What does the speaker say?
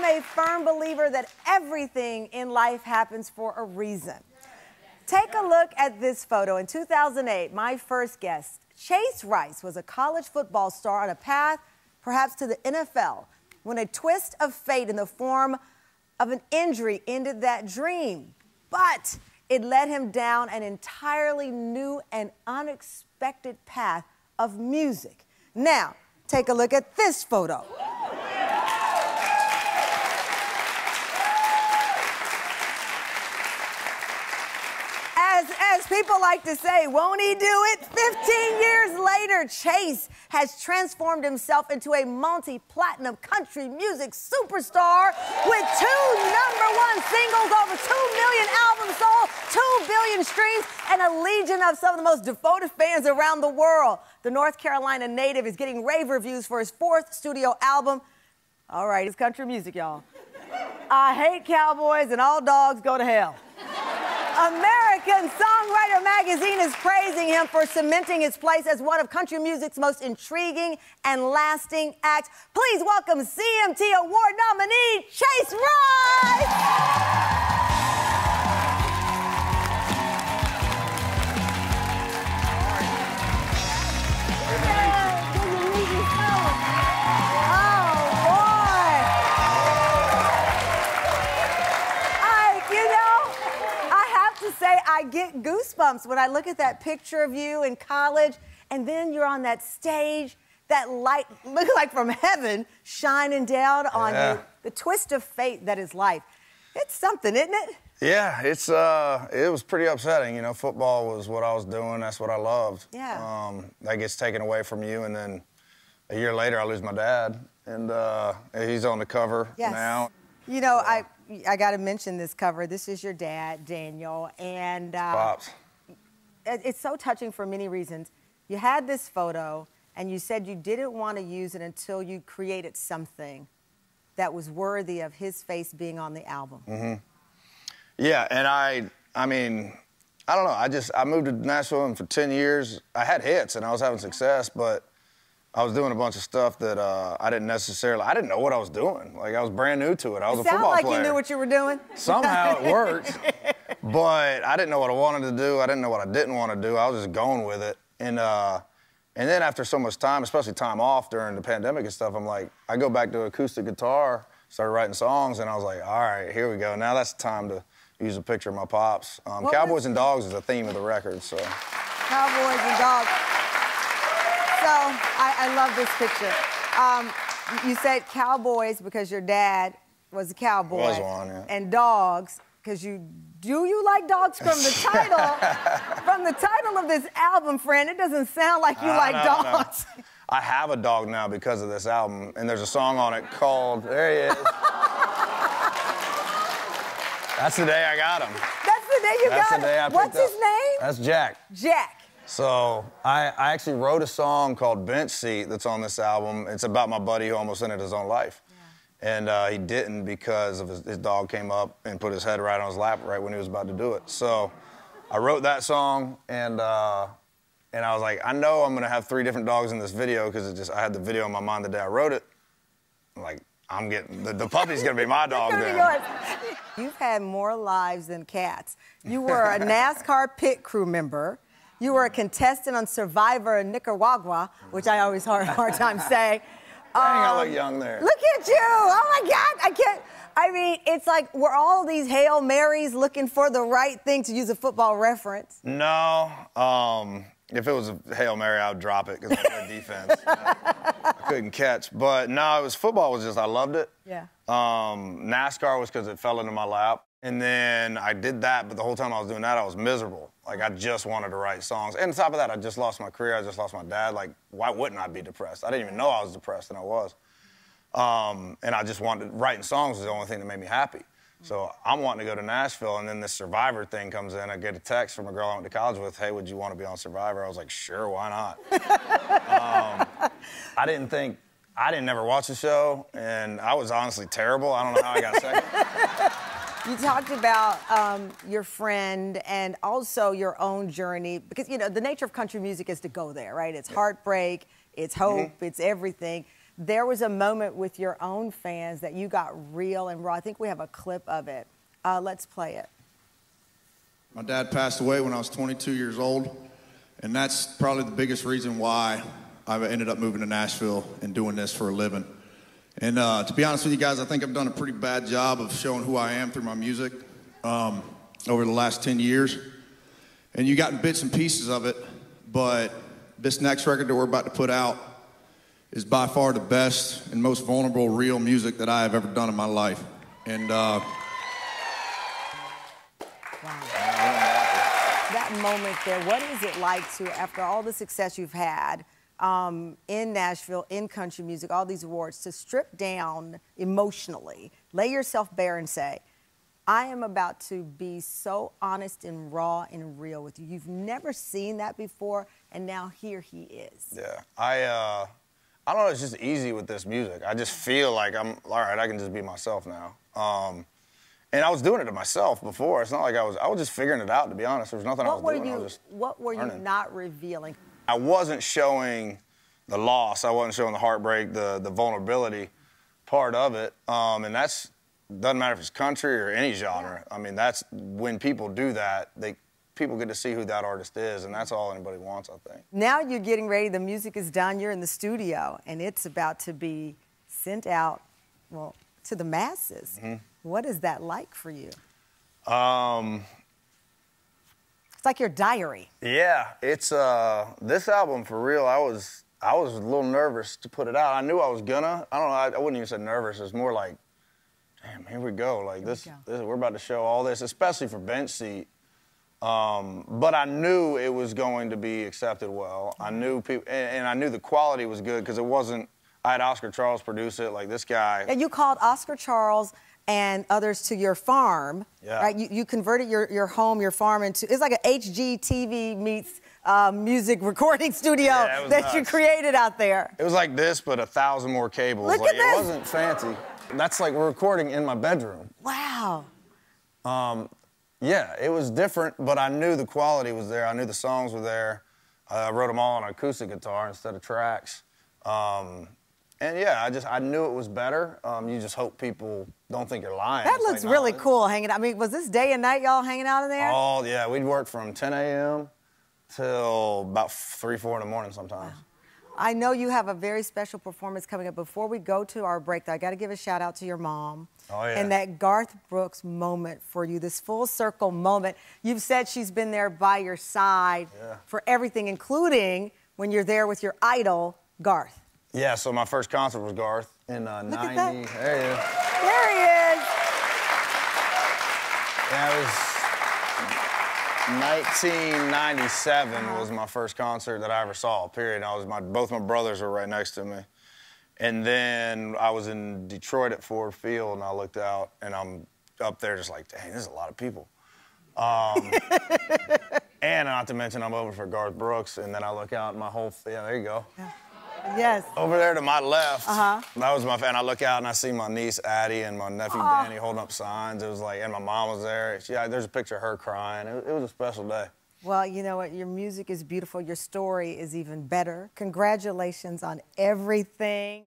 a firm believer that everything in life happens for a reason. Take a look at this photo. In 2008, my first guest, Chase Rice, was a college football star on a path, perhaps to the NFL, when a twist of fate in the form of an injury ended that dream. But it led him down an entirely new and unexpected path of music. Now, take a look at this photo. As people like to say, won't he do it? 15 years later, Chase has transformed himself into a multi-platinum country music superstar with 2 #1 singles, over 2 million albums sold, 2 billion streams, and a legion of some of the most devoted fans around the world. The North Carolina native is getting rave reviews for his 4th studio album. All right, it's country music, y'all. I Hate Cowboys and All Dogs Go to Hell. American Songwriter Magazine is praising him for cementing his place as one of country music's most intriguing and lasting acts. Please welcome CMT Award nominee Chase Rice! I get goosebumps when I look at that picture of you in college, and then you're on that stage, that light, looking like from heaven, shining down on you. The twist of fate that is life. It's something, isn't it? Yeah, it was pretty upsetting. You know, football was what I was doing. That's what I loved. Yeah. That gets taken away from you, and then a year later, I lose my dad, and he's on the cover now. You know, I got to mention this cover. This is your dad, Daniel, and Pops. It's so touching for many reasons. You had this photo, and you said you didn't want to use it until you created something that was worthy of his face being on the album. Mm-hmm. Yeah, and I mean, I don't know. I moved to Nashville, and for 10 years, I had hits, and I was having success, but I was doing a bunch of stuff that I didn't know what I was doing. Like, I was brand new to it. I was a football player. It sounded like you knew what you were doing. Somehow it worked, but I didn't know what I wanted to do. I didn't know what I didn't want to do. I was just going with it. And then after so much time, especially time off during the pandemic and stuff, I'm like, I go back to acoustic guitar, started writing songs, and I was like, all right, here we go. Now that's time to use a picture of my pops. Cowboys and Dogs is the theme of the record, so. Cowboys and Dogs. So, I love this picture. You said Cowboys because your dad was a cowboy. Was one, yeah. And Dogs because do you like dogs from the title? From the title of this album, friend, it doesn't sound like you like dogs. No. I have a dog now because of this album, and there's a song on it called, there he is. That's the day I got him. That's the day you got him? What's his name? That's Jack. Jack. So I actually wrote a song called Bench Seat that's on this album. It's about my buddy who almost ended his own life. Yeah. And he didn't because of his dog came up and put his head right on his lap right when he was about to do it. So I wrote that song, and I was like, I know I'm gonna have 3 different dogs in this video because I had the video in my mind the day I wrote it. I'm like, I'm getting, the puppy's gonna be my dog then. You've had more lives than cats. You were a NASCAR pit crew member. You were a contestant on Survivor in Nicaragua, which I always have a hard time saying. Dang, I look young there. Look at you! Oh my God, I mean, it's like we're all these Hail Marys looking for the right thing, to use a football reference. No, if it was a Hail Mary, I would drop it because I played defense. I couldn't catch. But no, football was just, I loved it. Yeah. NASCAR was because it fell into my lap. And then I did that, but the whole time I was doing that, I was miserable. Like, I just wanted to write songs. And on top of that, I just lost my career. I just lost my dad. Like, why wouldn't I be depressed? I didn't even know I was depressed, and I was. And I just wanted, writing songs was the only thing that made me happy. So I'm wanting to go to Nashville, and then this Survivor thing comes in. I get a text from a girl I went to college with, hey, would you want to be on Survivor? I was like, sure, why not? I didn't never watch the show, and I was honestly terrible. I don't know how I got second. You talked about your friend and also your own journey, because, you know, the nature of country music is to go there, right? It's heartbreak, it's hope, it's everything. there was a moment with your own fans that you got real and raw. I think we have a clip of it. Let's play it. My dad passed away when I was 22 years old, and that's probably the biggest reason why I ended up moving to Nashville and doing this for a living. And to be honest with you guys, I think I've done a pretty bad job of showing who I am through my music over the last 10 years. And you got bits and pieces of it, but this next record that we're about to put out is by far the best and most vulnerable, real music that I have ever done in my life. And that moment there, what is it like to, after all the success you've had in Nashville, in country music, all these awards, to strip down emotionally, lay yourself bare and say, I am about to be so honest and raw and real with you. You've never seen that before, and now here he is. Yeah, I don't know, it's just easy with this music. I just feel like I'm, all right, I can just be myself now. And I was doing it to myself before. It's not like I was just figuring it out, to be honest. There was nothing I was doing. What were you not revealing? I wasn't showing the loss. I wasn't showing the heartbreak, the vulnerability part of it. And that's, doesn't matter if it's country or any genre. I mean, that's, when people do that, people get to see who that artist is, and that's all anybody wants, I think. Now you're getting ready, the music is done, you're in the studio, and it's about to be sent out, well, to the masses. Mm-hmm. What is that like for you? It's like your diary. Yeah, it's this album, for real, I was a little nervous to put it out. I knew I was gonna. I don't know, I wouldn't even say nervous. It's more like, damn, here we go. Like we're about to show all this, especially for Bench Seat. But I knew it was going to be accepted well. I knew people, and I knew the quality was good because it wasn't. I had Oscar Charles produce it, like this guy. And you called Oscar Charles and others to your farm, right? You converted your home, your farm into, it's like an HGTV meets music recording studio that you created out there. It was like this, but 1,000 more cables. Look like, at this. It wasn't fancy. That's like we're recording in my bedroom. Wow. Yeah, it was different, but I knew the quality was there. I knew the songs were there. I wrote them all on acoustic guitar instead of tracks. And yeah, I knew it was better. You just hope people don't think you're lying. That looks like, really cool hanging out. I mean, was this day and night y'all hanging out in there? Oh, yeah, we'd work from 10 a.m. till about 3, 4 in the morning sometimes. Wow. I know you have a very special performance coming up. Before we go to our break, though, I got to give a shout out to your mom. Oh, yeah. And that Garth Brooks moment for you, this full circle moment. You've said she's been there by your side for everything, including when you're there with your idol, Garth. Yeah, so my first concert was Garth in 90. There he is. There he is. Yeah, it was 1997 was my first concert that I ever saw, period. Both my brothers were right next to me. And then I was in Detroit at Ford Field, and I looked out, and I'm up there just like, dang, there's a lot of people. And not to mention I'm over for Garth Brooks, and then I look out and my whole, there you go. Yeah. Yes. Over there to my left, that was my fan. I look out and I see my niece Addie and my nephew Danny holding up signs. It was like, and my mom was there. There's a picture of her crying. It was a special day. Well, you know what? Your music is beautiful. Your story is even better. Congratulations on everything.